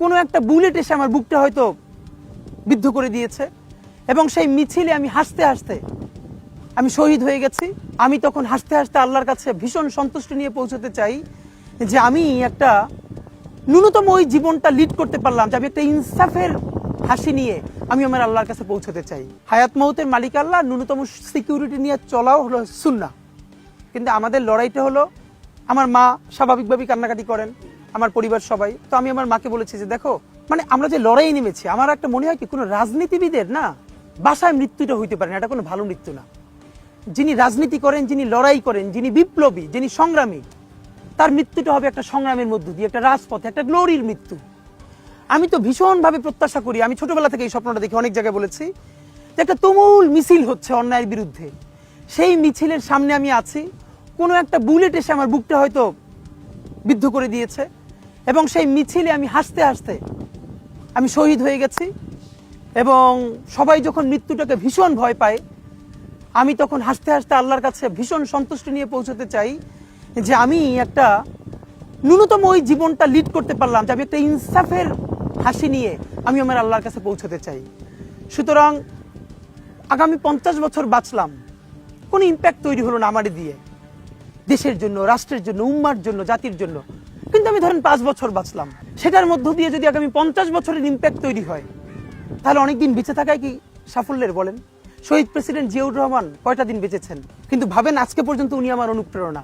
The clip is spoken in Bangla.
কোনো একটা বুলেট এসে আমার বুকটা হয়তো বিদ্ধ করে দিয়েছে এবং সেই মিছিলে আমি হাসতে হাসতে আমি শহীদ হয়ে গেছি। আমি তখন হাসতে হাসতে আল্লাহর কাছে ভীষণ সন্তুষ্টি নিয়ে পৌঁছতে চাই যে আমি একটা ন্যূনতম ওই জীবনটা লিড করতে পারলাম, যে আমি একটা ইনসাফের হাসি নিয়ে আমি আমার আল্লাহর কাছে পৌঁছতে চাই। হায়াত মৌতের মালিক আল্লাহ, ন্যূনতম সিকিউরিটি নিয়ে চলাও হলো সুন্নাহ। কিন্তু আমাদের লড়াইটা হলো, আমার মা স্বাভাবিকভাবেই কান্নাকাটি করেন, আমার পরিবার সবাই। তো আমি আমার মাকে বলেছি যে দেখো, মানে আমরা যে লড়াই নেমেছি, আমার একটা মনে হয় কি কোনো রাজনীতিবিদের না বাসায় মৃত্যুটা হইতে পারে না, এটা কোনো ভালো মৃত্যু না। যিনি রাজনীতি করেন, যিনি লড়াই করেন, যিনি বিপ্লবী, যিনি সংগ্রামী, তার মৃত্যুটা হবে একটা সংগ্রামের মধ্য দিয়ে, একটা রাজপথে, একটা গ্লোরির মৃত্যু। আমি তো ভীষণভাবে প্রত্যাশা করি, আমি ছোটবেলা থেকে এই স্বপ্নটা দেখি, অনেক জায়গায় বলেছি যে একটা তুমুল মিছিল হচ্ছে অন্যায়ের বিরুদ্ধে, সেই মিছিলের সামনে আমি আছি, কোনো একটা বুলেট এসে আমার বুকটা হয়তো বিদ্ধ করে দিয়েছে এবং সেই মিছিলে আমি হাসতে হাসতে আমি শহীদ হয়ে গেছি। এবং সবাই যখন মৃত্যুটাকে ভীষণ ভয় পায়, আমি তখন হাসতে হাসতে আল্লাহর কাছে ভীষণ সন্তুষ্টি নিয়ে পৌঁছতে চাই যে আমি একটা ন্যূনতম ওই জীবনটা লিড করতে পারলাম, যে আমি একটা ইনসাফের হাসি নিয়ে আমি আমার আল্লাহর কাছে পৌঁছতে চাই। সুতরাং আগামী 50 বছর বাঁচলাম, কোনো ইম্প্যাক্ট তৈরি হলো না আমার দিয়ে, দেশের জন্য, রাষ্ট্রের জন্য, উম্মার জন্য, জাতির জন্য। কিন্তু আমি ধরেন 5 বছর বাঁচলাম, সেটার মধ্য দিয়ে যদি আগামী 50 বছরের ইম্প্যাক্ট তৈরি হয়, তাহলে অনেকদিন বেঁচে থাকায় কি সাফল্যের বলেন? শহীদ প্রেসিডেন্ট জিয়াউর রহমান কয়টা দিন বেঁচেছেন, কিন্তু ভাবেন আজকে পর্যন্ত উনি আমার অনুপ্রেরণা।